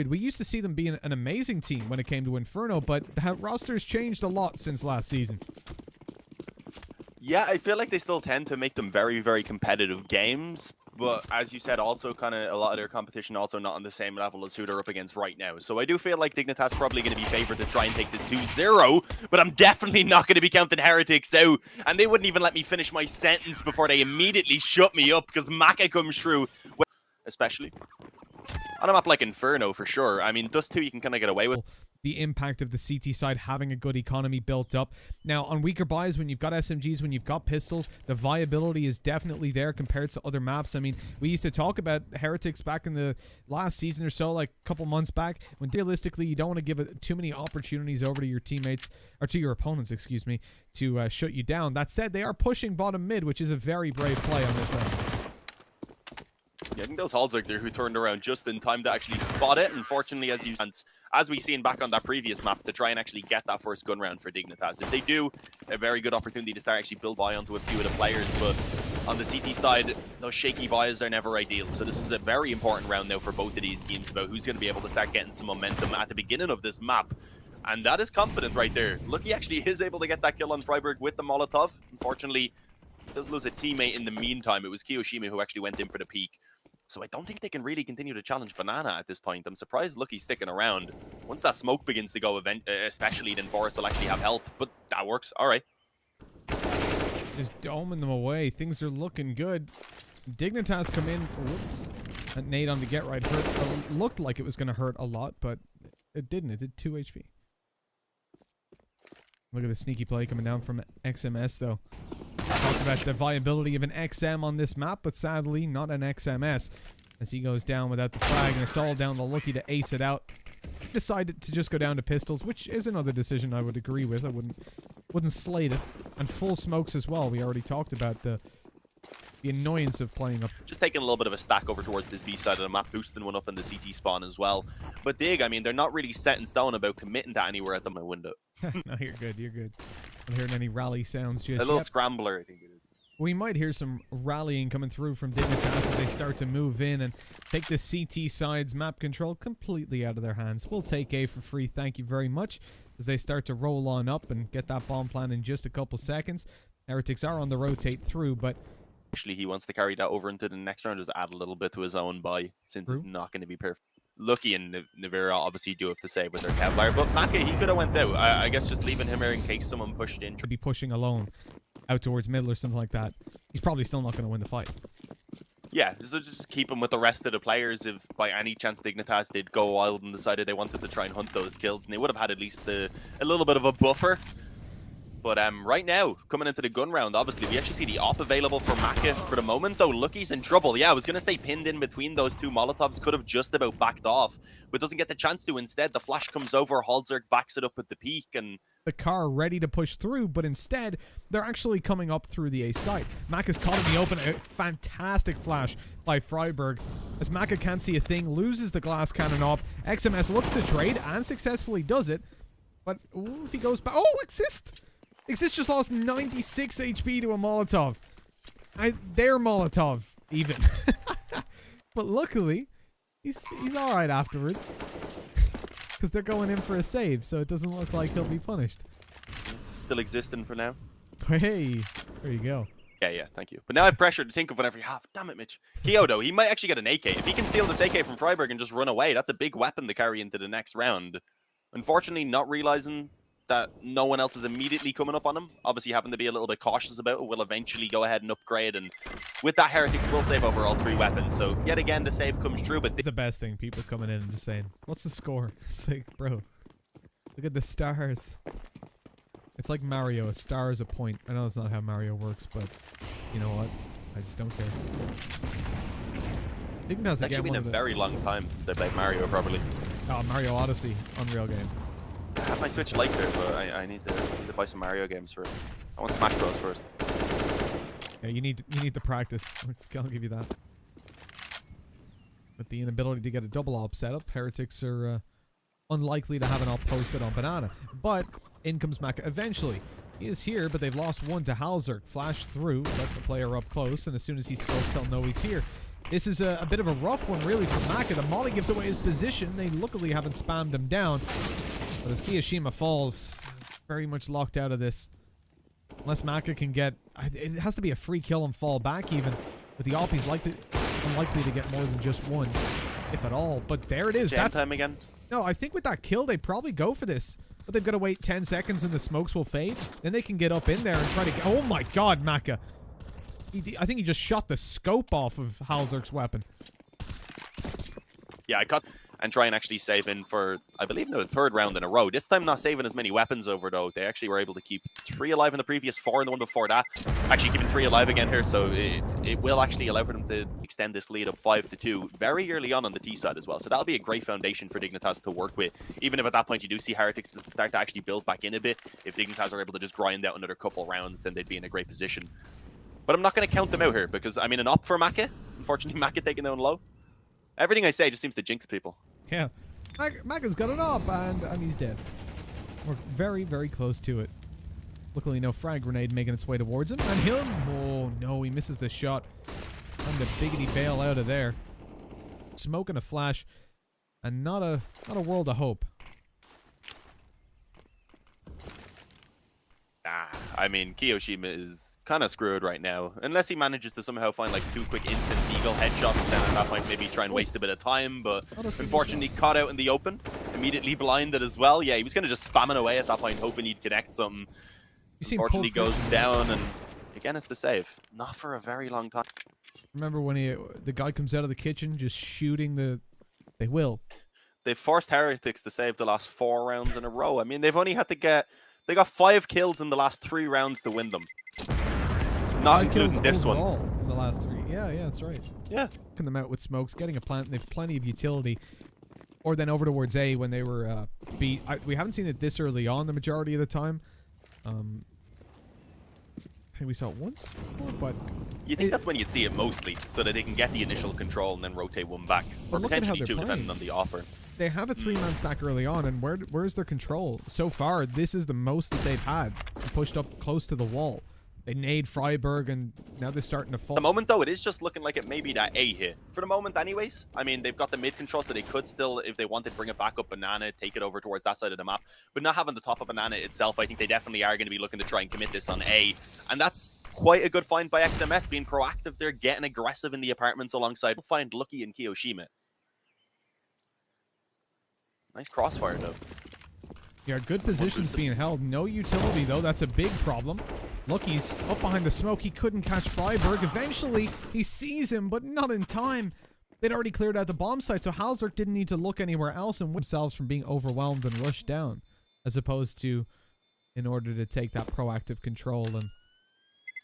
We used to see them being an amazing team when it came to Inferno, but the roster's changed a lot since last season. Yeah, I feel like they still tend to make them very, very competitive games. But as you said, also kind of a lot of their competition also not on the same level as who they're up against right now. So I do feel like Dignitas probably going to be favored to try and take this 2-0, but I'm definitely not going to be counting Heretics out. And they wouldn't even let me finish my sentence before they immediately shut me up because Maka comes through, especially on a map like Inferno for sure. I mean, Dust 2 you can kind of get away with. The impact of the CT side having a good economy built up. Now, on weaker buys, when you've got SMGs, when you've got pistols, the viability is definitely there compared to other maps. I mean, we used to talk about Heretics back in the last season or so, like a couple months back, when realistically you don't want to give it too many opportunities over to your teammates, or to your opponents, excuse me, to shut you down. That said, they are pushing bottom mid, which is a very brave play on this one. Yeah, I think those Halzerg there who turned around just in time to actually spot it. Unfortunately, as we seen back on that previous map, to try and actually get that first gun round for Dignitas. If they do, a very good opportunity to start actually build buy onto a few of the players. But on the CT side, those shaky buys are never ideal. So this is a very important round now for both of these teams about who's going to be able to start getting some momentum at the beginning of this map. And that is confident right there. Lucky actually is able to get that kill on Freiburg with the Molotov. Unfortunately, he does lose a teammate in the meantime. It was Kiyoshima who actually went in for the peak. So I don't think they can really continue to challenge Banana at this point. I'm surprised Lucky's sticking around. Once that smoke begins to go, especially, then Forest will actually have help. But that works. All right. Just doming them away. Things are looking good. Dignitas come in. Whoops. That nade on the get right hurt. Looked like it was going to hurt a lot, but it didn't. It did 2 HP. Look at the sneaky play coming down from XMS, though. Talked about the viability of an XM on this map, but sadly not an XMS, as he goes down without the frag, and it's all down to Lucky to ace it out. Decided to just go down to pistols, which is another decision I would agree with. I wouldn't slate it. And full smokes as well. We already talked about the annoyance of playing up. Just taking a little bit of a stack over towards this B side of the map, boosting one up in the CT spawn as well. But Dig, I mean, they're not really set in stone about committing to anywhere at the window. No, you're good. You're good. I'm hearing any rally sounds just a little scrambler, I think it is. We might hear some rallying coming through from Dignitas as they start to move in and take the CT side's map control completely out of their hands. We'll take A for free, thank you very much, as they start to roll on up and get that bomb plan in just a couple seconds. Heretics are on the rotate through, but actually he wants to carry that over into the next round, just add a little bit to his own buy, since it's not going to be perfect. Lucky and Navira obviously do have to save with their Kevlar, but Maka, he could have went out. I guess just leaving him here in case someone pushed in. Could be pushing alone out towards middle or something like that. He's probably still not going to win the fight. Yeah, so just keep him with the rest of the players. If by any chance Dignitas did go wild and decided they wanted to try and hunt those kills, and they would have had at least a little bit of a buffer. But right now, coming into the gun round, obviously, we actually see the op available for Maka for the moment, though. Lucky's in trouble. Yeah, I was going to say pinned in between those two Molotovs, could have just about backed off, but doesn't get the chance to. Instead, the flash comes over, Halzerg backs it up with the peak, and the car ready to push through, but instead, they're actually coming up through the A site. Maka's caught in the open. A fantastic flash by Freiburg. As Maka can't see a thing, loses the glass cannon op. XMS looks to trade and successfully does it, but ooh, if he goes back... Oh, Exist! Exist just lost 96 HP to a Molotov. Their Molotov, even. But luckily, he's alright afterwards. Because they're going in for a save, so it doesn't look like he'll be punished. Still existing for now. Hey, there you go. Yeah, thank you. But now I have pressure to think of whatever you have. Damn it, Mitch. Kyo, though, he might actually get an AK. If he can steal this AK from Freiburg and just run away, that's a big weapon to carry into the next round. Unfortunately, not realizing that no one else is immediately coming up on him. Obviously having to be a little bit cautious about it. Will eventually go ahead and upgrade, and with that, Heretics will save over all 3 weapons. So yet again, the save comes true. But the best thing, people coming in and just saying, what's the score? It's like, bro, look at the stars. It's like Mario, a star is a point. I know that's not how Mario works, but you know what? I just don't care. It's actually been a very long time since I played Mario, probably. Oh, Mario Odyssey, Unreal game. I have my Switch Lite there, but I need to buy some Mario games first. I want Smash Bros first. Yeah, you need the practice. I'll give you that. With the inability to get a double op setup, Heretics are unlikely to have an op posted on Banana. But in comes Maka eventually. He is here, but they've lost one to Halzerg. Flash through, let the player up close, and as soon as he scopes, they'll know he's here. This is a bit of a rough one, really, for Maka. The molly gives away his position. They luckily haven't spammed him down. But as Kiyoshima falls, very much locked out of this. Unless Maka can get... It has to be a free kill and fall back, even. But the Alpi's unlikely to get more than just one, if at all. But there it is. Jam time again. No, I think with that kill, they'd probably go for this. But they've got to wait 10 seconds and the smokes will fade. Then they can get up in there and try to... Oh my god, Maka. I think he just shot the scope off of Halzerk's weapon. Yeah, I cut and try and actually save in for, I believe, no, the third round in a row. This time not saving as many weapons over, though. They actually were able to keep 3 alive in the previous 4 and the one before that. Actually keeping 3 alive again here, so it will actually allow for them to extend this lead up 5-2 very early on the T side as well. So that'll be a great foundation for Dignitas to work with. Even if at that point you do see Heretics start to actually build back in a bit, if Dignitas are able to just grind out another couple rounds, then they'd be in a great position. But I'm not going to count them out here because, I mean, an op for Maka. Unfortunately, Maka taking down low. Everything I say just seems to jinx people. Yeah. Maka's got an op and he's dead. We're very, very close to it. Luckily, no frag grenade making its way towards him. And him. Oh, no, he misses the shot. Time to biggity bail out of there. Smoke and a flash. And not a world of hope. I mean, Kiyoshima is kind of screwed right now. Unless he manages to somehow find like 2 quick instant eagle headshots, then at that point maybe try and waste a bit of time. But unfortunately caught out in the open. Immediately blinded as well. Yeah, he was going to just spam it away at that point, hoping he'd connect something. Unfortunately goes down, and again it's the save. Not for a very long time. Remember when the guy comes out of the kitchen just shooting the... They will. They've forced Heretics to save the last 4 rounds in a row. I mean, they've only had to get... They got 5 kills in the last 3 rounds to win them. Not including this one. In the last 3. Yeah, that's right. Yeah. Taking them out with smokes, getting a plant, and they've plenty of utility. Or then over towards A when they were beat. We haven't seen it this early on the majority of the time. I think we saw it once before, but... You think that's when you'd see it mostly, so that they can get the initial control and then rotate one back. Or potentially 2, depending on the offer. They have a 3-man stack early on, and where's their control? So far, this is the most that they've had. Pushed up close to the wall. They nade Freiburg, and now they're starting to fall. At the moment, though, it is just looking like it may be that A hit. For the moment, anyways. I mean, they've got the mid control, so they could still, if they wanted, bring it back up Banana, take it over towards that side of the map. But not having the top of Banana itself, I think they definitely are going to be looking to try and commit this on A. And that's quite a good find by XMS, being proactive there, getting aggressive in the apartments alongside. Find Lucky and Kiyoshima. Nice crossfire, though. Yeah, good positions being held. No utility, though. That's a big problem. Lucky's up behind the smoke. He couldn't catch Freiburg. Eventually, he sees him, but not in time. They'd already cleared out the bomb site, so Halzerk didn't need to look anywhere else and themselves from being overwhelmed and rushed down, as opposed to in order to take that proactive control and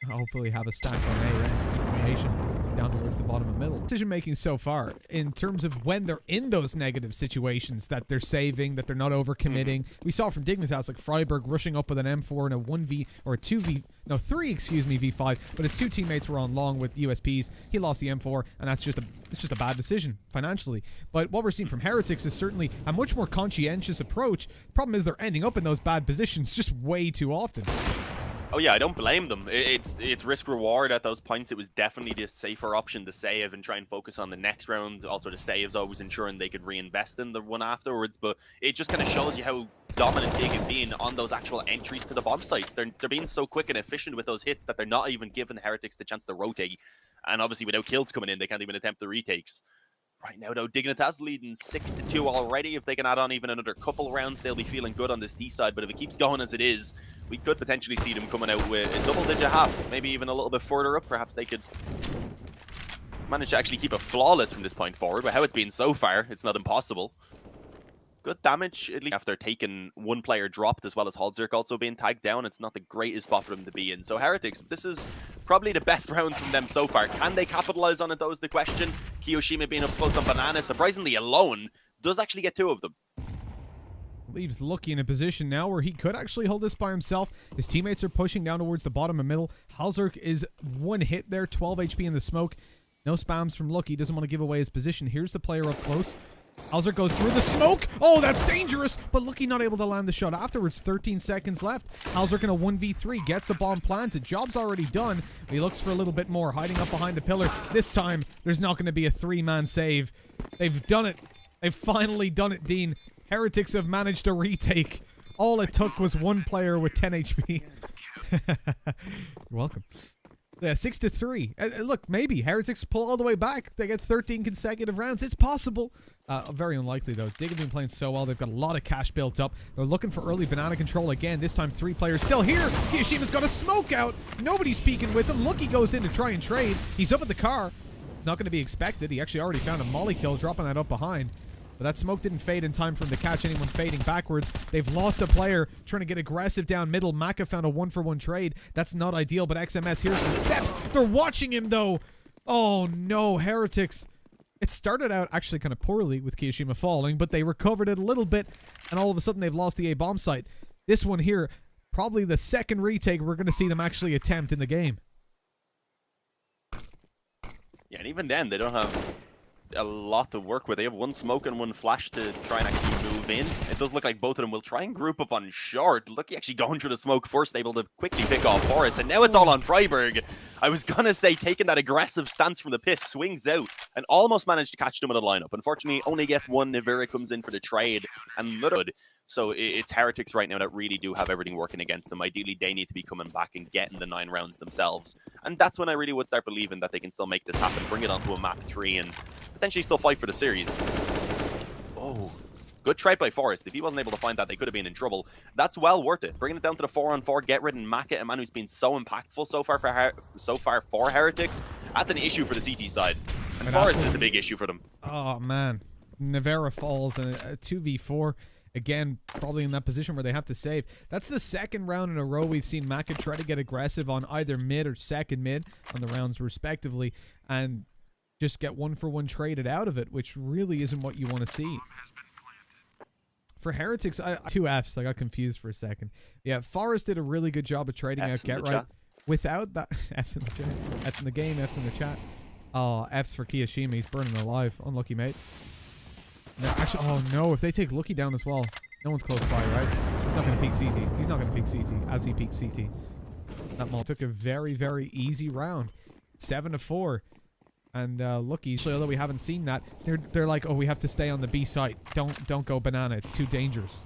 hopefully have a stack on A information down towards the bottom of middle. Decision making so far in terms of when they're in those negative situations that they're saving, that they're not overcommitting. We saw from Dignitas like Freiburg rushing up with an M4 and a 1v or a 2v, no 3, excuse me, V5, but his 2 teammates were on long with USPs. He lost the M4, and it's just a bad decision financially. But what we're seeing from Heretics is certainly a much more conscientious approach. The problem is they're ending up in those bad positions just way too often. Oh yeah, I don't blame them. It's risk reward at those points. It was definitely the safer option to save and try and focus on the next round. Also, the saves always ensuring they could reinvest in the one afterwards. But it just kind of shows you how dominant Dig have been on those actual entries to the bomb sites. They're being so quick and efficient with those hits that they're not even giving Heretics the chance to rotate. And obviously, without kills coming in, they can't even attempt the retakes. Right now, though, Dignitas leading 6-2 already. If they can add on even another couple rounds, they'll be feeling good on this D side. But if it keeps going as it is, we could potentially see them coming out with a double-digit half. Maybe even a little bit further up. Perhaps they could manage to actually keep it flawless from this point forward. But how it's been so far, it's not impossible. Good damage, at least after taking 1 player dropped, as well as Halzerk also being tagged down. It's not the greatest spot for them to be in. So Heretics, this is probably the best round from them so far. Can they capitalize on it, though, is the question. Kiyoshima being up close on Banana, surprisingly alone, does actually get 2 of them. Leaves Lucky in a position now where he could actually hold this by himself. His teammates are pushing down towards the bottom and middle. Halzerk is 1 hit there, 12 HP in the smoke. No spams from Lucky. Doesn't want to give away his position. Here's the player up close. Halzer goes through the smoke. Oh, that's dangerous. But Lucky not able to land the shot afterwards. 13 seconds left. Halzer gonna 1v3. Gets the bomb planted. Job's already done. He looks for a little bit more. Hiding up behind the pillar. This time, there's not going to be a 3-man save. They've done it. They've finally done it, Dean. Heretics have managed a retake. All it took was one player with 10 HP. You're welcome. Yeah, 6-3. Look, maybe Heretics pull all the way back. They get 13 consecutive rounds. It's possible. Very unlikely, though. Dig have been playing so well. They've got a lot of cash built up. They're looking for early banana control again. This time, 3 players still here. Kiyoshima's got a smoke out. Nobody's peeking with him. Lucky goes in to try and trade. He's up at the car. It's not going to be expected. He actually already found a molly kill, dropping that up behind. But that smoke didn't fade in time for him to catch anyone fading backwards. They've lost a player trying to get aggressive down middle. Maka found a 1-for-1 trade. That's not ideal, but XMS, here's the steps. They're watching him, though. Oh, no, Heretics. It started out actually kind of poorly with Kiyoshima falling, but they recovered it a little bit, and all of a sudden they've lost the A-bomb site. This one here, probably the second retake we're going to see them actually attempt in the game. Yeah, and even then, they don't have a lot to work with. They have 1 smoke and 1 flash to try and actually move in. It does look like both of them will try and group up on short. Lucky actually going through the smoke first, able to quickly pick off Forrest, and now it's all on Freiburg. I was gonna say, taking that aggressive stance from the piss, swings out, and almost managed to catch them in the lineup. Unfortunately, only gets 1. Nivira comes in for the trade, and Ludud. So it's Heretics right now that really do have everything working against them. Ideally, they need to be coming back and getting the 9 rounds themselves. And that's when I really would start believing that they can still make this happen, bring it onto a map 3, and potentially still fight for the series. Oh, good trade by Forrest. If he wasn't able to find that, they could have been in trouble. That's well worth it. Bringing it down to the 4-on-4, get rid of Maka, a man who's been so impactful so far for Heretics. That's an issue for the CT side. And Forrest is a big issue for them. Oh, man. Nivera falls in a 2v4. Again, probably in that position where they have to save. That's the second round in a row we've seen Maka try to get aggressive on either mid or second mid on the rounds respectively, and just get 1-for-1 traded out of it, which really isn't what you want to see. For Heretics, 2 Fs. I got confused for a second. Yeah, Forrest did a really good job of trading out Get Right. Without that, Fs in the chat. Fs in the game, Fs in the chat. Oh, Fs for Kiyoshima. He's burning alive. Unlucky, mate. No, actually, oh no, if they take Lucky down as well, no one's close by, right? He's not going to peek CT. He's not going to peek CT as he peeks CT. That Maul took a very, very easy round. 7-4. And Lucky, although we haven't seen that, they're like, oh, we have to stay on the B site. Don't go banana. It's too dangerous.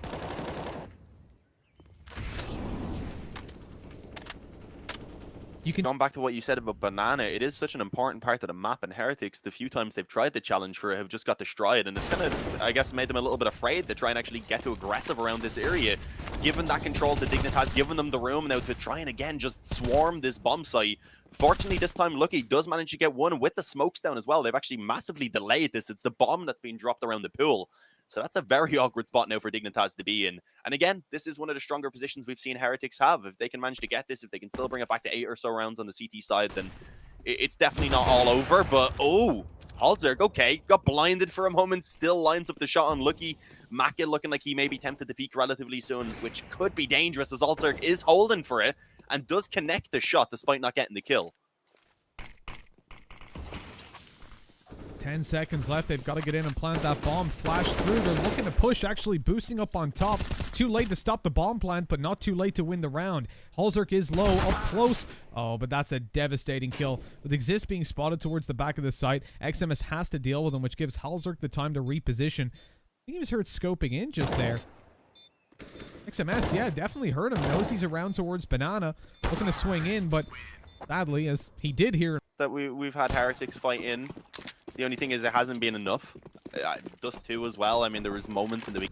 Going back to what you said about banana, it is such an important part of the map, and Heretics, the few times they've tried the challenge for it, have just got destroyed, and it's kind of, I guess, made them a little bit afraid to try and actually get too aggressive around this area. Given that control to Dignitas, given them the room now to try and again just swarm this bomb site. Fortunately, this time Lucky does manage to get 1 with the smokes down as well. They've actually massively delayed this. It's the bomb that's being dropped around the pool. So that's a very awkward spot now for Dignitas to be in. And again, this is one of the stronger positions we've seen Heretics have. If they can manage to get this, if they can still bring it back to 8 or so rounds on the CT side, then it's definitely not all over. But, oh, Halzer, okay, got blinded for a moment, still lines up the shot on Lucky. Maka looking like he may be tempted to peek relatively soon, which could be dangerous as Halzer is holding for it and does connect the shot despite not getting the kill. 10 seconds left. They've got to get in and plant that bomb. Flash through. They're looking to push, actually boosting up on top. Too late to stop the bomb plant, but not too late to win the round. Halzerk is low, up close. Oh, but that's a devastating kill. With Exist being spotted towards the back of the site, XMS has to deal with him, which gives Halzerk the time to reposition. I think he was heard scoping in just there. XMS, yeah, definitely heard him. Knows he's around towards Banana. Looking to swing in, but sadly, as he did here. That we've had Heretics fight in. The only thing is it hasn't been enough. Dust 2 as well. I mean, there was moments in the week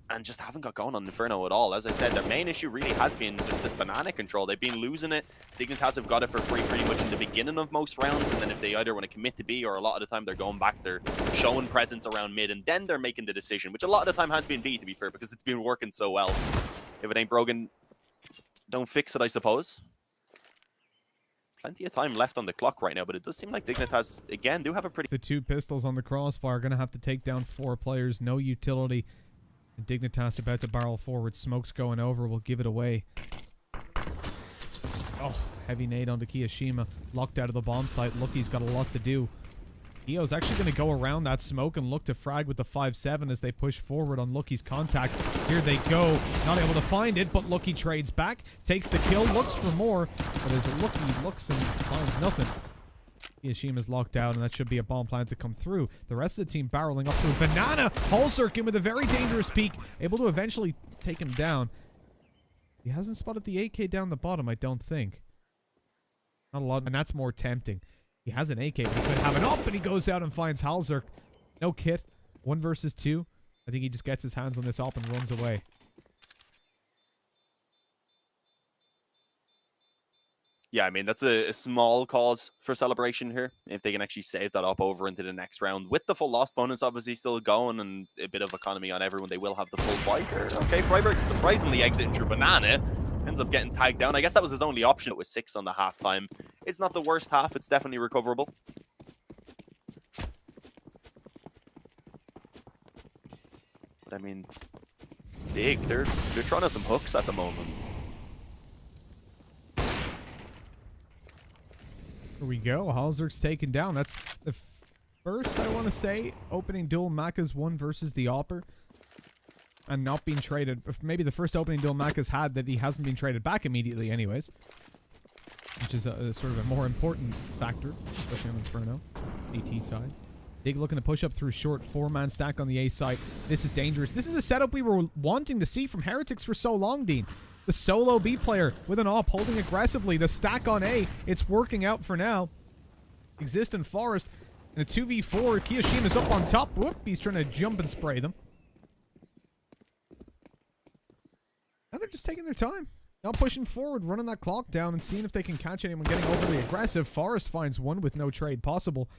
and just haven't got going on Inferno at all. As I said, their main issue really has been just this banana control. They've been losing it. Dignitas have got it for free pretty much in the beginning of most rounds, and then if they either want to commit to B or a lot of the time they're going back, they're showing presence around mid, and then they're making the decision, which a lot of the time has been B, to be fair, because it's been working so well. If it ain't broken, don't fix it, I suppose. Plenty of time left on the clock right now, but it does seem like Dignitas, again, do have a pretty... The 2 pistols on the crossfire, going to have to take down 4 players. No utility. And Dignitas about to barrel forward. Smoke's going over. Will give it away. Oh, heavy nade onto Kiyoshima. Locked out of the bomb site. Lucky's got a lot to do. Eo's actually going to go around that smoke and look to frag with the 5-7 as they push forward on Lucky's contact. Here they go. Not able to find it, but Lucky trades back. Takes the kill, looks for more. But as Lucky looks and finds nothing, Yashima's locked out, and that should be a bomb plan to come through. The rest of the team barreling up through Banana. Hulzerk in with a very dangerous peek. Able to eventually take him down. He hasn't spotted the AK down the bottom, I don't think. Not a lot, and that's more tempting. He has an AK, but he could have it up, and he goes out and finds Hulzerk. No kit. 1 versus 2. I think he just gets his hands on this op and runs away. Yeah, I mean, that's a small cause for celebration here. If they can actually save that up over into the next round. With the full loss bonus obviously still going and a bit of economy on everyone, they will have the full fight. Okay, Freiburg surprisingly exiting through Banana. Ends up getting tagged down. I guess that was his only option. It was 6 on the halftime. It's not the worst half. It's definitely recoverable. But I mean, Dig, they're trying out some hooks at the moment. Here we go. Hulzerk's taken down. That's the first, I want to say, opening duel Macca's won versus the Opper. And not being traded. Maybe the first opening duel Macca's had that he hasn't been traded back immediately anyways. Which is a sort of a more important factor, especially on Inferno. AT side. Dig looking to push up through short. 4-man stack on the A side. This is dangerous. This is the setup we were wanting to see from Heretics for so long, Dean. The solo B player with an op holding aggressively. The stack on A. It's working out for now. Exist in Forest. And a 2v4. Kiyoshima's up on top. Whoop. He's trying to jump and spray them. Now they're just taking their time. Now pushing forward, running that clock down and seeing if they can catch anyone getting overly aggressive. Forest finds one with no trade possible.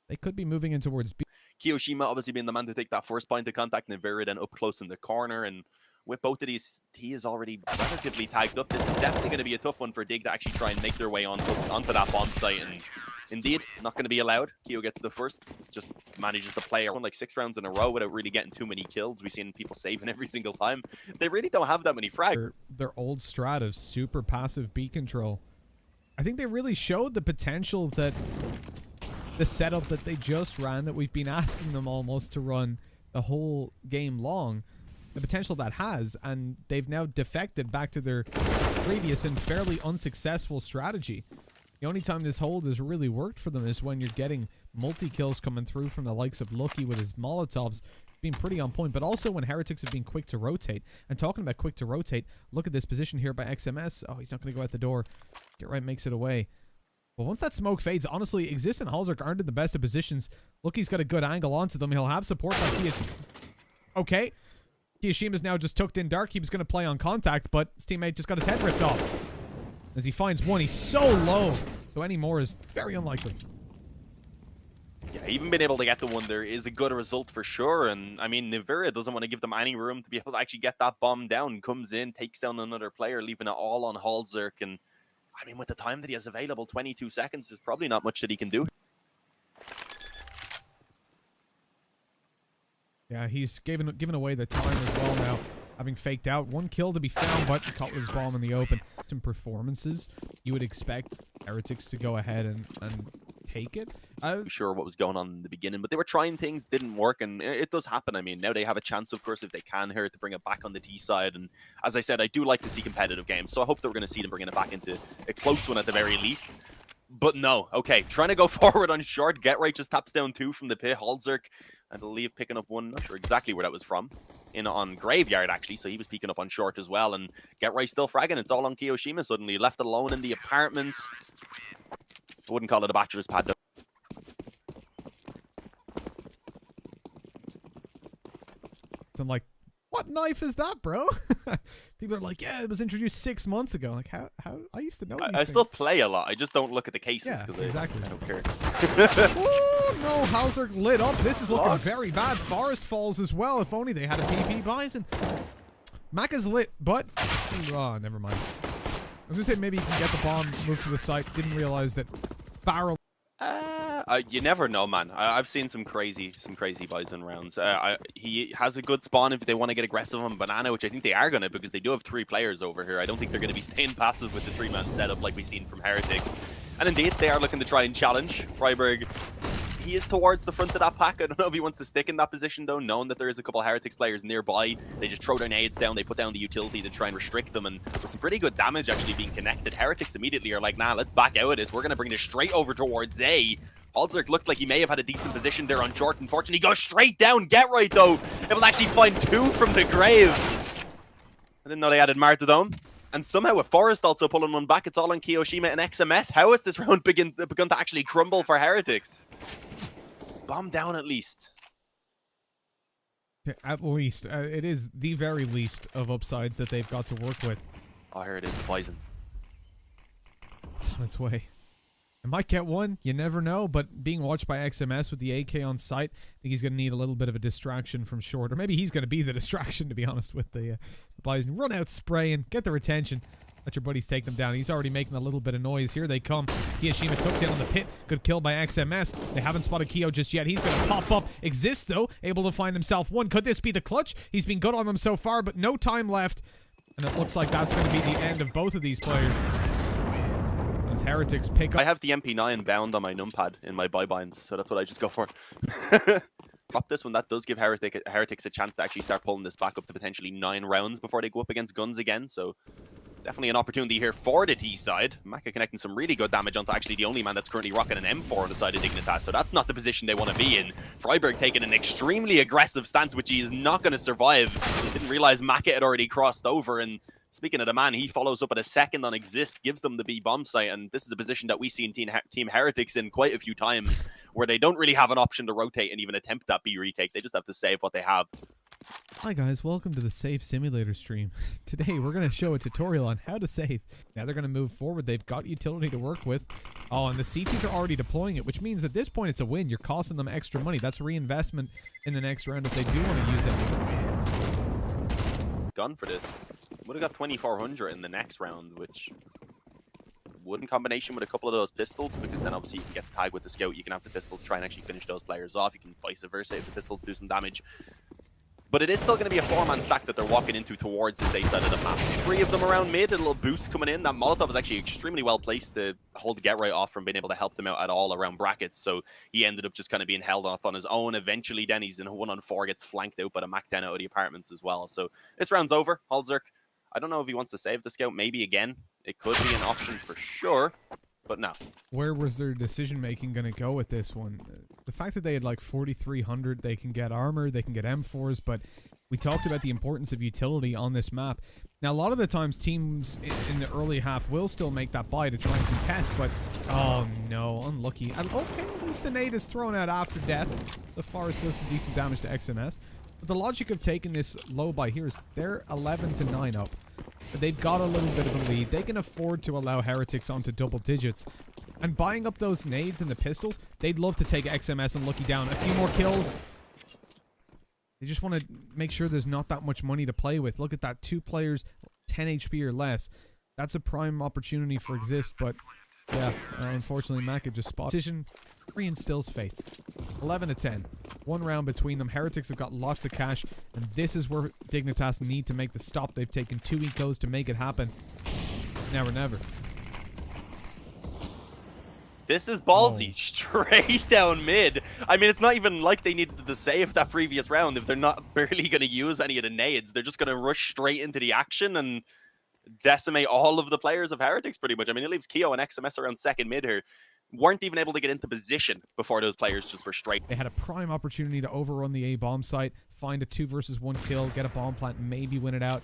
They could be moving in towards B. Kiyoshima obviously being the man to take that first point of contact, and Nivira then up close in the corner. And with both of these, he is already relatively tagged up. This is definitely going to be a tough one for Dig to actually try and make their way onto that bomb site. And indeed, not going to be allowed. Kyo gets the first, just manages to play around like 6 rounds in a row without really getting too many kills. We've seen people saving every single time. They really don't have that many frags. Their old strat of super passive B control. I think they really showed the potential that the setup that they just ran, that we've been asking them almost to run the whole game long, the potential that has, and they've now defected back to their previous and fairly unsuccessful strategy. The only time this hold has really worked for them is when you're getting multi-kills coming through from the likes of Lucky with his Molotovs being pretty on point, but also when Heretics have been quick to rotate. And talking about quick to rotate, look at this position here by XMS. Oh, he's not going to go out the door. Get right makes it away. But once that smoke fades, honestly, Exist and Hulzerk aren't in the best of positions. Lucky's got a good angle onto them. He'll have support like he is. Okay. Kiyoshima's now just tucked in dark. He was going to play on contact, but his teammate just got his head ripped off. As he finds one, he's so low. So any more is very unlikely. Yeah, even being able to get the one there is a good result for sure. And I mean, Nivira doesn't want to give them any room to be able to actually get that bomb down. Comes in, takes down another player, leaving it all on Hulzerk. And I mean, with the time that he has available, 22 seconds, there's probably not much that he can do. Yeah, he's given away the time as well now, having faked out. 1 kill to be found, but Cutler's bomb in the open. Some performances, you would expect Heretics to go ahead and take it. I'm sure what was going on in the beginning, but they were trying things, didn't work, and it does happen. I mean, now they have a chance, of course, if they can here, to bring it back on the T side. And as I said, I do like to see competitive games, so I hope that we're going to see them bringing it back into a close one at the very least. But no, okay, trying to go forward on short. Get right just taps down 2 from the pit. Hulzerk, I believe, picking up 1. Not sure exactly where that was from. In on Graveyard, actually, so he was peeking up on short as well. And Get right still fragging. It's all on Kiyoshima suddenly. Left alone in the apartments. I wouldn't call it a bachelor's pad, though. I'm like, what knife is that, bro? People are like, yeah, it was introduced 6 months ago. Like, how I used to know these I still play a lot. I just don't look at the cases because exactly. I don't care. Oh, no, Hulzerk lit up. This is looking very bad. Forest falls as well. If only they had a PP Bison. Mac is lit, but... Oh, never mind. I was going to say maybe he can get the bomb, move to the site. Didn't realize that barrel... You never know, man. I've seen some crazy Bison rounds. He has a good spawn if they want to get aggressive on Banana, which I think they are going to, because they do have 3 players over here. I don't think they're going to be staying passive with the 3-man setup like we've seen from Heretics. And indeed, they are looking to try and challenge. Freiburg He is towards the front of that pack. I don't know if he wants to stick in that position, though, knowing that there is a couple of Heretics players nearby. They just throw their nades down. They put down the utility to try and restrict them. And with some pretty good damage actually being connected, Heretics immediately are like, nah, let's back out of this. We're going to bring this straight over towards A. Halzerk looked like he may have had a decent position there on Jordan. Unfortunately, he goes straight down. Get right, though. It will actually find 2 from the grave. I didn't know they added Martyrdom. And somehow with Forest also pulling one back, it's all on Kiyoshima and XMS. How has this round begun to actually crumble for Heretics? Bomb down at least. At least. It is the very least of upsides that they've got to work with. Oh, here it is, the poison. It's on its way. It might get one, you never know, but being watched by XMS with the AK on site, I think he's going to need a little bit of a distraction from short, or maybe he's going to be the distraction, to be honest, with the Bison. Run out spraying, get their attention, let your buddies take them down. He's already making a little bit of noise. Here they come. Kiyoshima took down on the pit. Good kill by XMS. They haven't spotted Kyo just yet. He's going to pop up. Exists, though, able to find himself one. Could this be the clutch? He's been good on them so far, but no time left. And it looks like that's going to be the end of both of these players. As Heretics pick up. I have the MP9 bound on my numpad in my buy-binds, so that's what I just go for. Pop this one. That does give Heretics a chance to actually start pulling this back up to potentially 9 rounds before they go up against guns again, so definitely an opportunity here for the T side. Maka connecting some really good damage onto actually the only man that's currently rocking an M4 on the side of Dignitas, so that's not the position they want to be in. Freiburg taking an extremely aggressive stance, which he is not going to survive. Didn't realize Maka had already crossed over, and speaking of the man, he follows up at a second on Exist, gives them the B bomb site, and this is a position that we see in Team Heretics in quite a few times, where they don't really have an option to rotate and even attempt that B retake. They just have to save what they have. Hi guys, welcome to the Save Simulator stream. Today we're going to show a tutorial on how to save. Now they're going to move forward. They've got utility to work with. Oh, and the CTs are already deploying it, which means at this point it's a win. You're costing them extra money. That's reinvestment in the next round if they do want to use it. Gun for this. Would have got 2,400 in the next round, which would in combination with a couple of those pistols, because then obviously you can get the tag with the scout. You can have the pistols try and actually finish those players off. You can vice versa if the pistols do some damage. But it is still going to be a 4-man stack that they're walking into towards this A side of the map. 3 of them around mid, a little boost coming in. That Molotov is actually extremely well placed to hold Get Right off from being able to help them out at all around brackets. So he ended up just kind of being held off on his own. Eventually, then he's in a 1-on-4, gets flanked out by the Mac 10 out of the apartments as well. So this round's over. Halzerk, I don't know if he wants to save the scout. Maybe again. It could be an option for sure. But no. Where was their decision-making going to go with this one? The fact that they had like 4,300, they can get armor, they can get M4s, but we talked about the importance of utility on this map. Now, a lot of the times, teams in the early half will still make that buy to try and contest, but oh no, unlucky. And okay, at least the nade is thrown out after death. The Forest does some decent damage to XMS. But the logic of taking this low buy here is they're 11-9 up. They've got a little bit of a lead. They can afford to allow Heretics onto double digits. And buying up those nades and the pistols, they'd love to take XMS and Lucky down. A few more kills. They just want to make sure there's not that much money to play with. Look at that. 2 players, 10 HP or less. That's a prime opportunity for Exist, but yeah, unfortunately, Maka just spotted. Decision reinstills faith. 11-10. 1 round between them. Heretics have got lots of cash, and this is where Dignitas need to make the stop. They've taken 2 ecos to make it happen. It's now or never. This is ballsy. Straight down mid. I mean, it's not even like they needed to save that previous round. If they're not barely going to use any of the nades, they're just going to rush straight into the action and decimate all of the players of Heretics pretty much. I mean, it leaves Kyo and XMS around second mid here. Weren't even able to get into position before those players just were straight. They had a prime opportunity to overrun the A bomb site, find a 2 versus 1 kill, get a bomb plant, maybe win it out.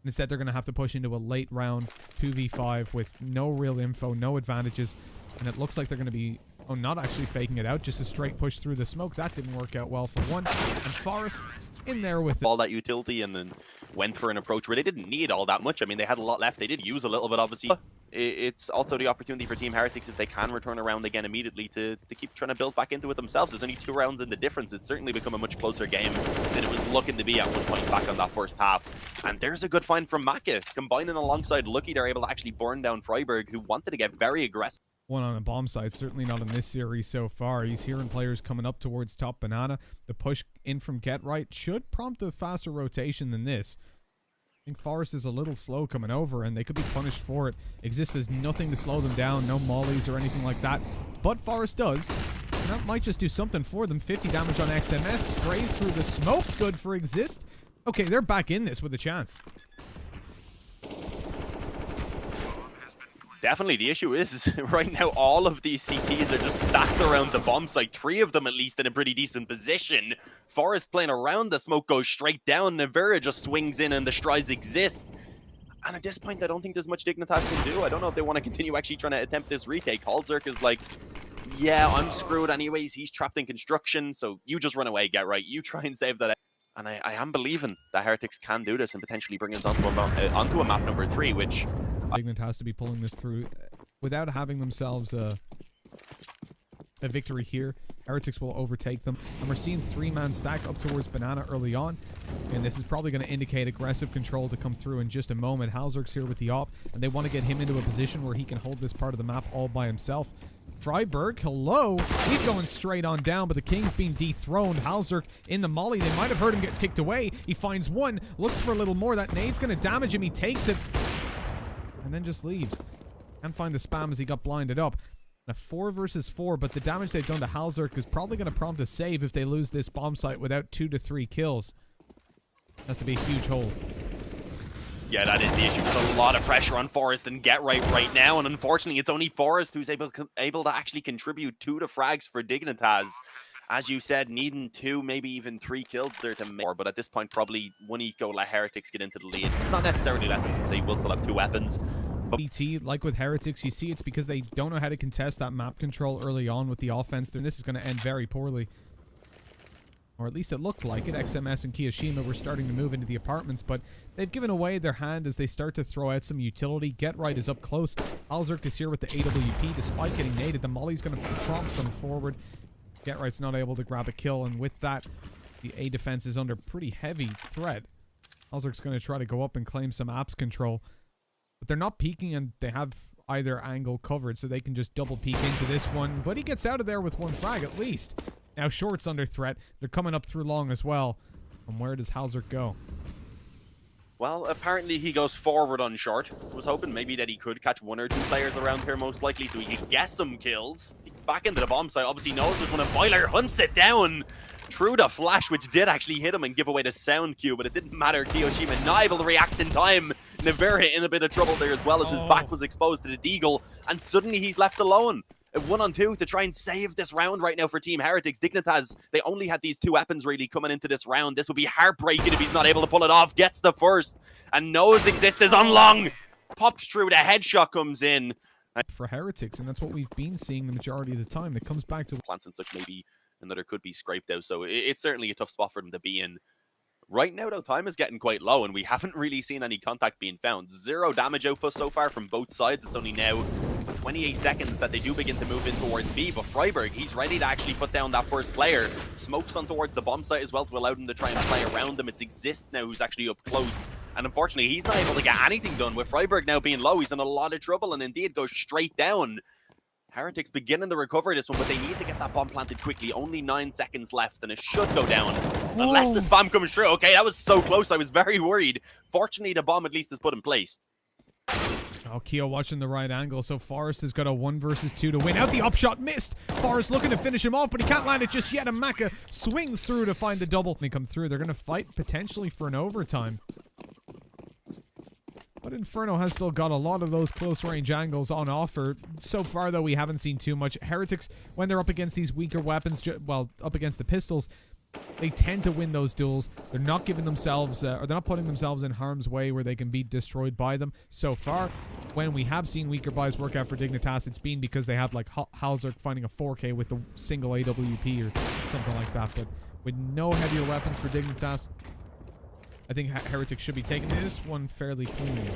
Instead, they're going to have to push into a late round 2v5 with no real info, no advantages. And it looks like they're going to be, oh, not actually faking it out, just a straight push through the smoke. That didn't work out well for one. And Forest in there with all that utility and then went for an approach where they didn't need all that much. I mean, they had a lot left. They did use a little bit, obviously. It's also the opportunity for Team Heretics, if they can return around again immediately, to keep trying to build back into it themselves. There's only 2 rounds in the difference. It's certainly become a much closer game than it was looking to be at one point back on that first half. And there's a good find from Maka. Combining alongside Lucky, they're able to actually burn down Freiburg, who wanted to get very aggressive. One on a bomb site, certainly not in this series so far. He's hearing players coming up towards top banana. The push in from Get Right should prompt a faster rotation than this. I think Forest is a little slow coming over, and they could be punished for it. Exist as nothing to slow them down, no mollies or anything like that. But Forest does. And that might just do something for them. 50 damage on XMS. Sprays through the smoke. Good for Exist. Okay, they're back in this with a chance. Definitely, the issue is right now all of these CTs are just stacked around the bomb site. 3 of them at least in a pretty decent position. Forest playing around the smoke goes straight down. Nevera just swings in and the strides Exist. And at this point, I don't think there's much Dignitas can do. I don't know if they want to continue actually trying to attempt this retake. Halzerk is like, yeah, I'm screwed anyways. He's trapped in construction, so you just run away, get right. You try and save that. And I am believing that Heretics can do this and potentially bring us onto a map number 3, which... Dignitas has to be pulling this through without having themselves a victory here. Heretics will overtake them, and we're seeing 3-man stack up towards Banana early on, and this is probably going to indicate aggressive control to come through in just a moment. Halzerk's here with the op, and they want to get him into a position where he can hold this part of the map all by himself. Freiburg, hello. He's going straight on down, but the King's being dethroned. Halzerk in the molly. They might have heard him get ticked away. He finds one, looks for a little more. That nade's going to damage him. He takes it, and then just leaves. Can't find the spam as he got blinded up. A 4 versus 4, but the damage they've done to Halzerk is probably going to prompt a save if they lose this bomb site without 2 to 3 kills. Has to be a huge hole. Yeah, that is the issue. There's a lot of pressure on Forest and Get right now, and unfortunately it's only Forest who's able to actually contribute 2 to frags for Dignitas. As you said, needing 2, maybe even 3 kills there to make more, but at this point probably one eco let Heretics get into the lead. Not necessarily let them, since they will still have 2 weapons. BT, like with Heretics, you see it's because they don't know how to contest that map control early on with the offense. Then this is going to end very poorly. Or at least it looked like it. XMS and Kiyoshima were starting to move into the apartments, but they've given away their hand as they start to throw out some utility. Get Right is up close. Halzerk is here with the AWP. Despite getting naded, the molly's going to prompt them forward. Get Right's not able to grab a kill, and with that, the A defense is under pretty heavy threat. Halzerk's going to try to go up and claim some apps control. But they're not peeking, and they have either angle covered, so they can just double peek into this one. But he gets out of there with 1 frag at least. Now Short's under threat. They're coming up through long as well. And where does Halzerk go? Well, apparently he goes forward on Short. I was hoping maybe that he could catch 1 or 2 players around here, most likely, so he could get some kills. He's back into the bomb site. Obviously knows there's one, of Boiler hunts it down. Through the flash, which did actually hit him and give away the sound cue, but it didn't matter. Kiyoshima not able to react in time. Nevera in a bit of trouble there as well, as his back was exposed to the Deagle, and suddenly he's left alone. A 1-on-2 to try and save this round right now for Team Heretics. Dignitas, they only had these 2 weapons really coming into this round. This would be heartbreaking if he's not able to pull it off. Gets the first, and knows Exist is on long. Pops through, the headshot comes in. For Heretics, and that's what we've been seeing the majority of the time. It comes back to plants and such, maybe another could be scraped out, so it's certainly a tough spot for them to be in. Right now, though, time is getting quite low, and we haven't really seen any contact being found. 0 damage output so far from both sides. It's only now 28 seconds that they do begin to move in towards B, but Freiburg, he's ready to actually put down that first player. Smokes on towards the bomb site as well to allow them to try and play around them. It's Exist now who's actually up close, and unfortunately, he's not able to get anything done. With Freiburg now being low, he's in a lot of trouble, and indeed goes straight down. Heretics beginning to recover this one, but they need to get that bomb planted quickly. Only 9 seconds left, and it should go down. Whoa. Unless the spam comes through. Okay, that was so close. I was very worried. Fortunately, the bomb at least is put in place. Oh, Keo watching the right angle. So Forest has got a 1 versus 2 to win out. The upshot missed. Forest looking to finish him off, but he can't land it just yet. And Maka swings through to find the double. They come through. They're going to fight potentially for an overtime. But Inferno has still got a lot of those close-range angles on offer. So far, though, we haven't seen too much. Heretics, when they're up against these weaker weapons, well, up against the pistols, they tend to win those duels. They're not giving themselves, or they're not putting themselves in harm's way where they can be destroyed by them. So far, when we have seen weaker buys work out for Dignitas, it's been because they have, like, Halzerk finding a 4K with the single AWP or something like that. But with no heavier weapons for Dignitas, I think Heretics should be taking this one fairly cleanly.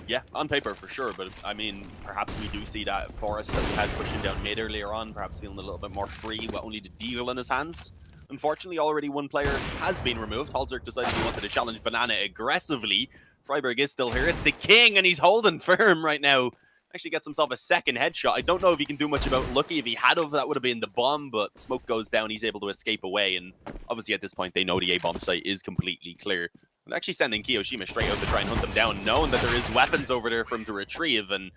Yeah, on paper for sure, but I mean, perhaps we do see that Forest that we had pushing down mid earlier on, perhaps feeling a little bit more free with only the Deagle in his hands. Unfortunately, already 1 player has been removed. Halzerk decided he wanted to challenge Banana aggressively. Freiburg is still here. It's the King, and he's holding firm right now. Actually gets himself a 2nd headshot. I don't know if he can do much about Lucky. If he had of, that would have been the bomb, but smoke goes down. He's able to escape away, and obviously at this point, they know the A-bomb site is completely clear. They're actually sending Kiyoshima straight out to try and hunt them down, knowing that there is weapons over there for him to retrieve, and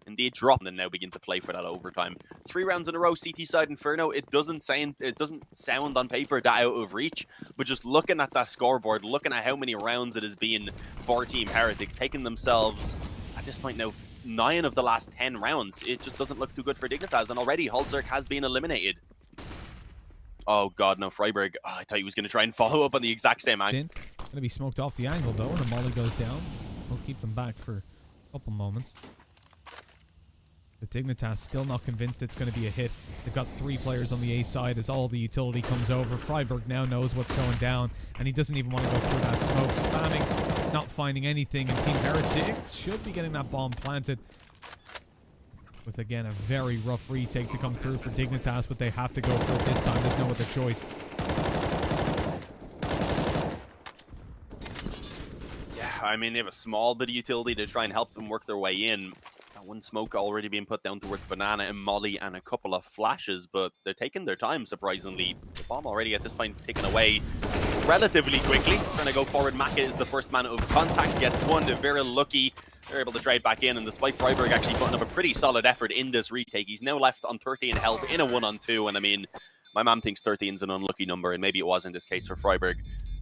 indeed drop and then now begin to play for that overtime. 3 rounds in a row, CT side Inferno. It doesn't sound on paper that out of reach, but just looking at that scoreboard, looking at how many rounds it has been for Team Heretics, taking themselves at this point now 9 of the last 10 rounds, it just doesn't look too good for Dignitas, and already Holzerk has been eliminated. Oh god, no, Freiburg. Oh, I thought he was going to try and follow up on the exact same angle. Going to be smoked off the angle though, and the molly goes down. We'll keep them back for a couple moments. The Dignitas still not convinced it's going to be a hit. They've got 3 players on the A side as all the utility comes over. Freiburg now knows what's going down, and he doesn't even want to go through that smoke. Spamming, not finding anything, and Team Heretics should be getting that bomb planted. With, again, a very rough retake to come through for Dignitas, but they have to go for it this time. There's no other choice. Yeah, I mean, they have a small bit of utility to try and help them work their way in. That one smoke already being put down towards Banana and Molly and a couple of flashes, but they're taking their time, surprisingly. The bomb already at this point taken away relatively quickly. Trying to go forward. Maka is the first man of contact, gets one. They're very lucky. They're able to trade back in, and despite Freiburg actually putting up a pretty solid effort in this retake, he's now left on 13 health in a 1-on-2, and I mean, my man thinks 13 is an unlucky number, and maybe it was in this case for Freiburg.